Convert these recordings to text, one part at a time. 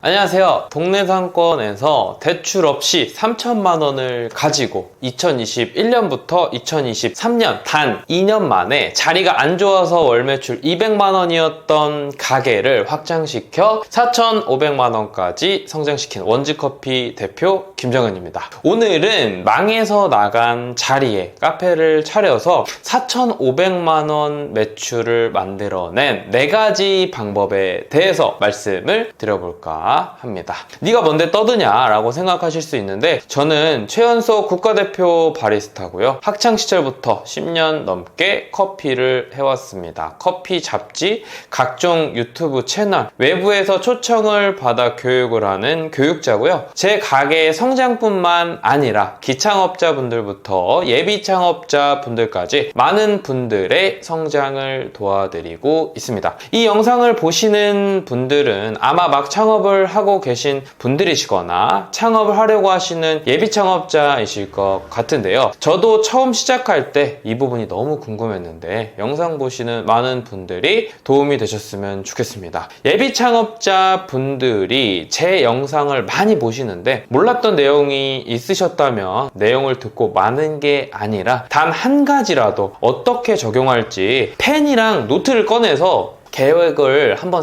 안녕하세요. 동네 상권에서 대출 없이 3천만 원을 가지고 2021년부터 2023년 단 2년 만에 자리가 안 좋아서 월 매출 200만 원이었던 가게를 확장시켜 4,500만 원까지 성장시킨 원즈커피 대표 김정은입니다. 오늘은 망해서 나간 자리에 카페를 차려서 4,500만 원 매출을 만들어낸 4가지 방법에 대해서 말씀을 드려볼까 합니다. 네가 뭔데 떠드냐라고 생각하실 수 있는데, 저는 최연소 국가대표 바리스타고요. 학창시절부터 10년 넘게 커피를 해왔습니다. 커피 잡지, 각종 유튜브 채널, 외부에서 초청을 받아 교육을 하는 교육자고요. 제 가게의 성장뿐만 아니라 기창업자분들부터 예비창업자분들까지 많은 분들의 성장을 도와드리고 있습니다. 이 영상을 보시는 분들은 아마 막 창업을 하고 계신 분들이시거나 창업을 하려고 하시는 예비 창업자이실 것 같은데요. 저도 처음 시작할 때 이 부분이 너무 궁금했는데 영상 보시는 많은 분들이 도움이 되셨으면 좋겠습니다. 예비 창업자 분들이 제 영상을 많이 보시는데 몰랐던 내용이 있으셨다면 내용을 듣고 마는 게 아니라 단 한 가지라도 어떻게 적용할지 펜이랑 노트를 꺼내서 계획을 한번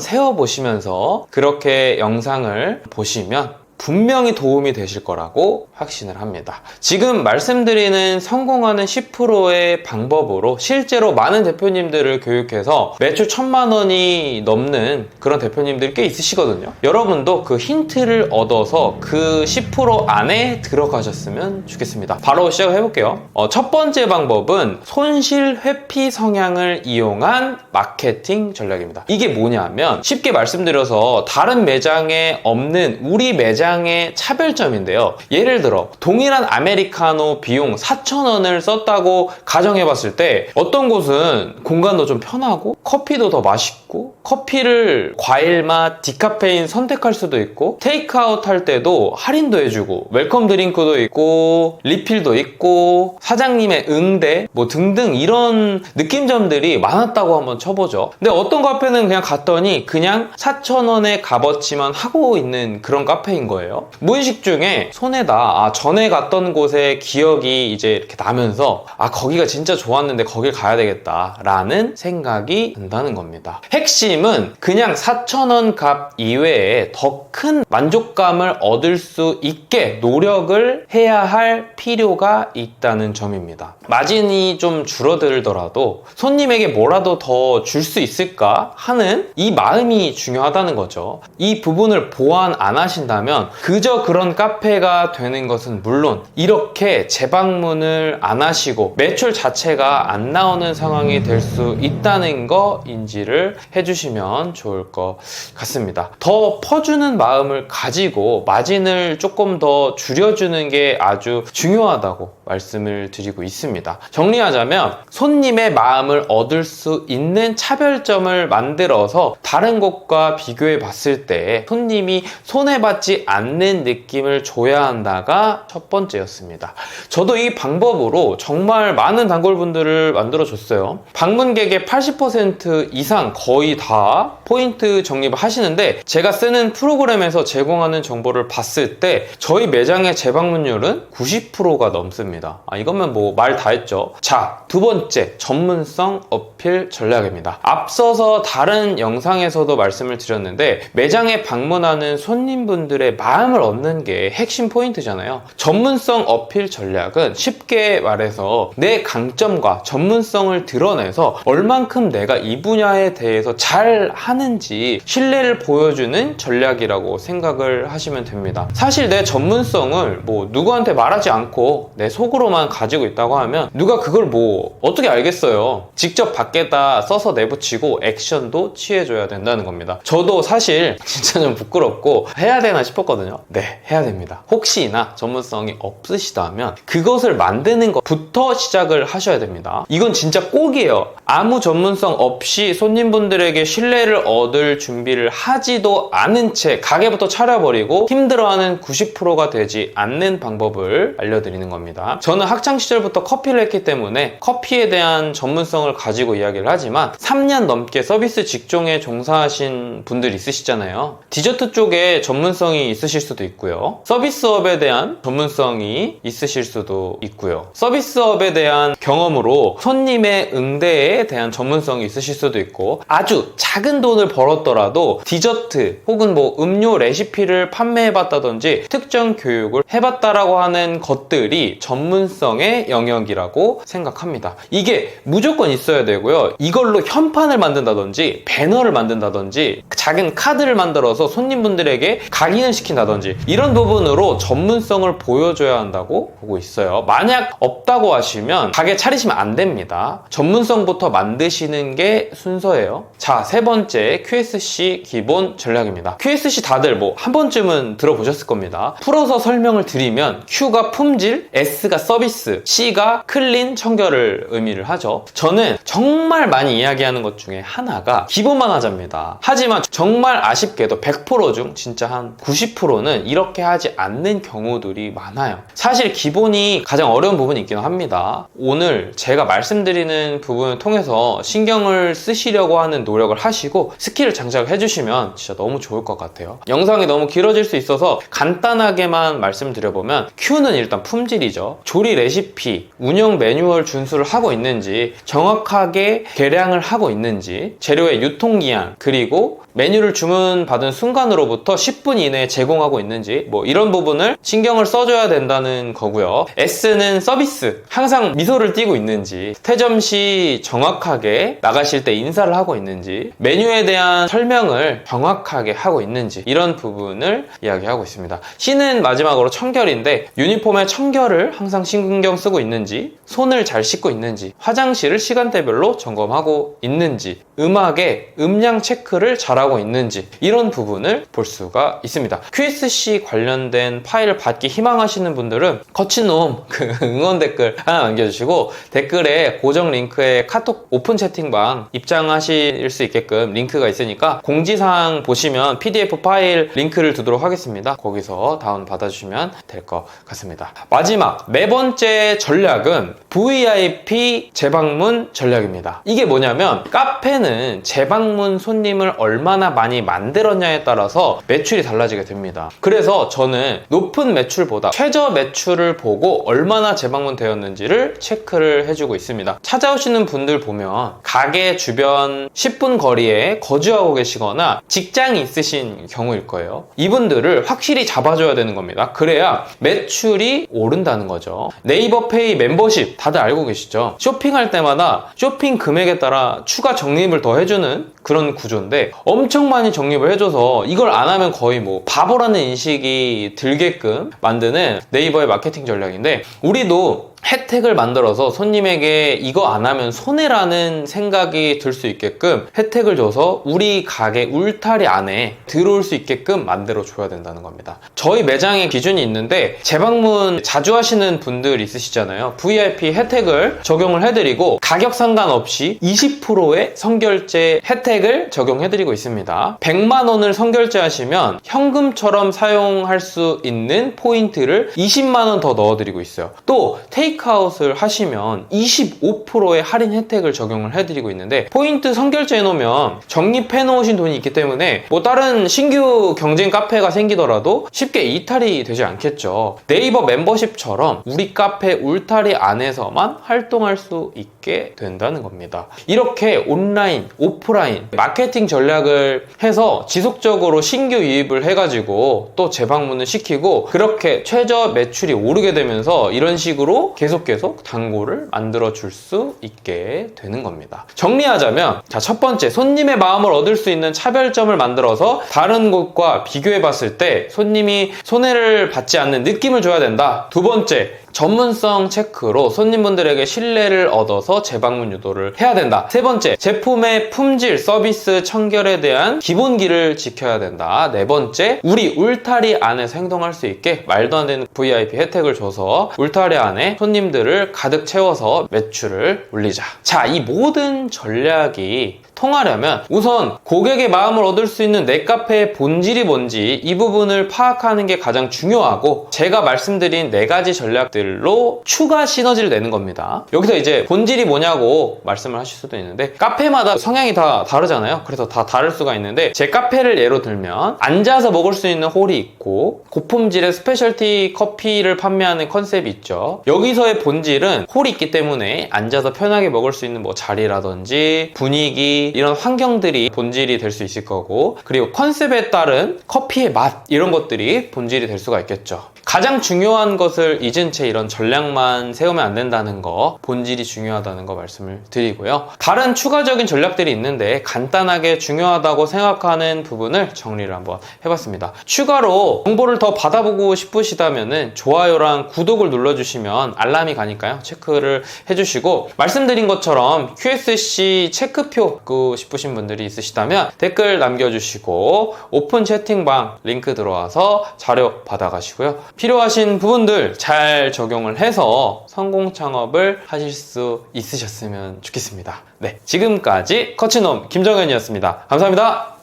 세워보시면서 그렇게 영상을 보시면 분명히 도움이 되실 거라고 확신을 합니다. 지금 말씀드리는 성공하는 10%의 방법으로 실제로 많은 대표님들을 교육해서 매출 1,000만 원이 넘는 그런 대표님들이 꽤 있으시거든요. 여러분도 그 힌트를 얻어서 그 10% 안에 들어가셨으면 좋겠습니다. 바로 시작을 해볼게요. 첫 번째 방법은 손실 회피 성향을 이용한 마케팅 전략입니다. 이게 뭐냐면 쉽게 말씀드려서 다른 매장에 없는 우리 매장의 차별점인데요. 예를 들어 동일한 아메리카노 비용 4,000원을 썼다고 가정해봤을 때 어떤 곳은 공간도 좀 편하고 커피도 더 맛있고 커피를 과일 맛, 디카페인 선택할 수도 있고 테이크아웃 할 때도 할인도 해주고 웰컴 드링크도 있고 리필도 있고 사장님의 응대 뭐 등등 이런 느낌점들이 많았다고 한번 쳐보죠. 근데 어떤 카페는 그냥 갔더니 그냥 4,000원의 값어치만 하고 있는 그런 카페인 거예요. 무의식 중에 손에다 전에 갔던 곳의 기억이 이제 이렇게 나면서 거기가 진짜 좋았는데 거길 가야 되겠다 라는 생각이 든다는 겁니다. 핵심은 그냥 4,000원 값 이외에 더 큰 만족감을 얻을 수 있게 노력을 해야 할 필요가 있다는 점입니다. 마진이 좀 줄어들더라도 손님에게 뭐라도 더 줄 수 있을까 하는 이 마음이 중요하다는 거죠. 이 부분을 보완 안 하신다면 그저 그런 카페가 되는 것은 물론 이렇게 재방문을 안 하시고 매출 자체가 안 나오는 상황이 될 수 있다는 거 인지를 해주시면 좋을 것 같습니다. 더 퍼주는 마음을 가지고 마진을 조금 더 줄여주는 게 아주 중요하다고 말씀을 드리고 있습니다. 정리하자면 손님의 마음을 얻을 수 있는 차별점을 만들어서 다른 곳과 비교해 봤을 때 손님이 손해받지 않는 느낌을 줘야 한다가 첫 번째였습니다. 저도 이 방법으로 정말 많은 단골분들을 만들어줬어요. 방문객의 80% 이상 거의 다 포인트 적립을 하시는데 제가 쓰는 프로그램에서 제공하는 정보를 봤을 때 저희 매장의 재방문율은 90%가 넘습니다. 이거면 뭐 말 다 했죠. 자, 두 번째 전문성 어필 전략입니다. 앞서서 다른 영상에서도 말씀을 드렸는데 매장에 방문하는 손님분들의 마음을 얻는 게 핵심 포인트잖아요. 전문성 어필 전략은 쉽게 말해서 내 강점과 전문성을 드러내서 얼만큼 내가 이 분야에 대해서 잘 하는지 신뢰를 보여주는 전략이라고 생각을 하시면 됩니다. 사실 내 전문성을 뭐 누구한테 말하지 않고 내 속으로만 가지고 있다고 하면 누가 그걸 뭐 어떻게 알겠어요. 직접 밖에다 써서 내붙이고 액션도 취해줘야 된다는 겁니다. 저도 사실 진짜 좀 부끄럽고 해야 되나 싶었거든요. 네, 해야 됩니다. 혹시나 전문성이 없으시다면 그것을 만드는 것부터 시작을 하셔야 됩니다. 이건 진짜 꼭이에요. 아무 전문성 없이 손님분들에게 신뢰를 얻을 준비를 하지도 않은 채 가게부터 차려버리고 힘들어하는 90%가 되지 않는 방법을 알려드리는 겁니다. 저는 학창시절부터 커피를 했기 때문에 커피에 대한 전문성을 가지고 이야기를 하지만 3년 넘게 서비스 직종에 종사하신 분들 있으시잖아요. 디저트 쪽에 전문성이 있으실 수도 있고요. 서비스업에 대한 전문성이 있으실 수도 있고요. 서비스업에 대한 경험으로 손님의 응대에 대한 전문성이 있으실 수도 있고, 아주 작은 돈을 벌었더라도 디저트 혹은 뭐 음료 레시피를 판매해봤다든지 특정 교육을 해봤다라고 하는 것들이 전문성의 영역이라고 생각합니다. 이게 무조건 있어야 되고요. 이걸로 현판을 만든다든지 배너를 만든다든지 작은 카드를 만들어서 손님분들에게 각인을 시킨다든지 이런 부분으로 전문성을 보여줘야 한다고 보고 있어요. 만약 없다고 하시면 가게 차리시면 안 됩니다. 전문성부터 만드시는 게 순서예요. 자, 세 번째 QSC 기본 전략입니다. QSC 다들 뭐 한 번쯤은 들어보셨을 겁니다. 풀어서 설명을 드리면 Q가 품질, S가 서비스, C가 클린, 청결을 의미를 하죠. 저는 정말 많이 이야기하는 것 중에 하나가 기본만 하자입니다. 하지만 정말 아쉽게도 100% 중 진짜 한 90%는 이렇게 하지 않는 경우들이 많아요. 사실 기본이 가장 어려운 부분이 있긴 합니다. 오늘 제가 말씀드리는 부분을 통해서 신경을 쓰시려고 하는 노력을 하시고 스킬을 장착을 해주시면 진짜 너무 좋을 것 같아요. 영상이 너무 길어질 수 있어서 간단하게만 말씀드려보면 Q는 일단 품질이죠. 조리 레시피, 운영 매뉴얼 준수를 하고 있는지, 정확하게 계량을 하고 있는지, 재료의 유통기한, 그리고 메뉴를 주문받은 순간으로부터 10분 이내에 제공하고 있는지, 뭐 이런 부분을 신경을 써줘야 된다는 거고요. S는 서비스, 항상 미소를 띠고 있는지, 퇴점 시 정확하게 나가실 때 인사를 하고 있는지, 메뉴에 대한 설명을 정확하게 하고 있는지, 이런 부분을 이야기하고 있습니다. C는 마지막으로 청결인데 유니폼의 청결을 항상 신경 쓰고 있는지, 손을 잘 씻고 있는지, 화장실을 시간대별로 점검하고 있는지, 음악의 음량 체크를 잘하고 있는지, 이런 부분을 볼 수가 있습니다. QSC 관련된 파일을 받기 희망하시는 분들은 거친 놈 응원 댓글 하나 남겨주시고, 댓글에 고정 링크에 카톡 오픈 채팅방 입장하실 수 있게끔 링크가 있으니까 공지사항 보시면 PDF 파일 링크를 두도록 하겠습니다. 거기서 다운 받아주시면 될 것 같습니다. 마지막 네 번째 전략은 VIP 재방문 전략입니다. 이게 뭐냐면, 카페는 재방문 손님을 얼마나 많이 만들었냐에 따라서 매출이 달라지게 됩니다. 그래서 저는 높은 매출보다 최저 매출을 보고 얼마나 재방문 되었는지를 체크를 해주고 있습니다. 찾아오시는 분들 보면 가게 주변 10분 거리에 거주하고 계시거나 직장이 있으신 경우일 거예요. 이분들을 확실히 잡아줘야 되는 겁니다. 그래야 매출이 오른다는 거죠. 네이버 페이 멤버십 다들 알고 계시죠? 쇼핑할 때마다 쇼핑 금액에 따라 추가 적립을 더 해주는 그런 구조인데, 엄청 많이 적립을 해줘서 이걸 안 하면 거의 뭐 바보라는 인식이 들게끔 만드는 네이버의 마케팅 전략인데, 우리도 혜택을 만들어서 손님에게 이거 안 하면 손해라는 생각이 들 수 있게끔 혜택을 줘서 우리 가게 울타리 안에 들어올 수 있게끔 만들어 줘야 된다는 겁니다. 저희 매장에 기준이 있는데, 재방문 자주 하시는 분들 있으시잖아요. VIP 혜택을 적용을 해드리고 가격 상관없이 20%의 선결제 혜택을 적용해드리고 있습니다. 100만 원을 선결제 하시면 현금처럼 사용할 수 있는 포인트를 20만 원 더 넣어드리고 있어요. 또 테이크아웃을 하시면 25%의 할인 혜택을 적용을 해드리고 있는데, 포인트 선결제 해놓으면 적립해 놓으신 돈이 있기 때문에 뭐 다른 신규 경쟁 카페가 생기더라도 쉽게 이탈이 되지 않겠죠. 네이버 멤버십처럼 우리 카페 울타리 안에서만 활동할 수 있게 된다는 겁니다. 이렇게 온라인, 오프라인 마케팅 전략을 해서 지속적으로 신규 유입을 해가지고 또 재방문을 시키고, 그렇게 최저 매출이 오르게 되면서 이런 식으로 계속 단골을 만들어 줄 수 있게 되는 겁니다. 정리하자면, 자, 첫 번째, 손님의 마음을 얻을 수 있는 차별점을 만들어서 다른 곳과 비교해 봤을 때 손님이 손해를 받지 않는 느낌을 줘야 된다. 두 번째, 전문성 체크로 손님분들에게 신뢰를 얻어서 재방문 유도를 해야 된다. 세 번째, 제품의 품질, 서비스 서비스 청결에 대한 기본기를 지켜야 된다. 네 번째, 우리 울타리 안에서 행동할 수 있게 말도 안 되는 VIP 혜택을 줘서 울타리 안에 손님들을 가득 채워서 매출을 올리자. 자, 이 모든 전략이 통하려면 우선 고객의 마음을 얻을 수 있는 넷카페의 본질이 뭔지 이 부분을 파악하는 게 가장 중요하고, 제가 말씀드린 4가지 전략들로 추가 시너지를 내는 겁니다. 여기서 이제 본질이 뭐냐고 말씀을 하실 수도 있는데, 카페마다 성향이 다 다르잖아요. 그래서 다 다를 수가 있는데, 제 카페를 예로 들면 앉아서 먹을 수 있는 홀이 있고 고품질의 스페셜티 커피를 판매하는 컨셉이 있죠. 여기서의 본질은 홀이 있기 때문에 앉아서 편하게 먹을 수 있는 뭐 자리라든지 분위기, 이런 환경들이 본질이 될 수 있을 거고, 그리고 컨셉에 따른 커피의 맛, 이런 것들이 본질이 될 수가 있겠죠. 가장 중요한 것을 잊은 채 이런 전략만 세우면 안 된다는 거, 본질이 중요하다는 거 말씀을 드리고요. 다른 추가적인 전략들이 있는데 간단하게 중요하다고 생각하는 부분을 정리를 한번 해봤습니다. 추가로 정보를 더 받아보고 싶으시다면 좋아요랑 구독을 눌러주시면 알람이 가니까요, 체크를 해주시고, 말씀드린 것처럼 QSC 체크표 받고 싶으신 분들이 있으시다면 댓글 남겨주시고 오픈 채팅방 링크 들어와서 자료 받아가시고요. 필요하신 부분들 잘 적용을 해서 성공 창업을 하실 수 있으셨으면 좋겠습니다. 네, 지금까지 커치놈 김정현이었습니다. 감사합니다.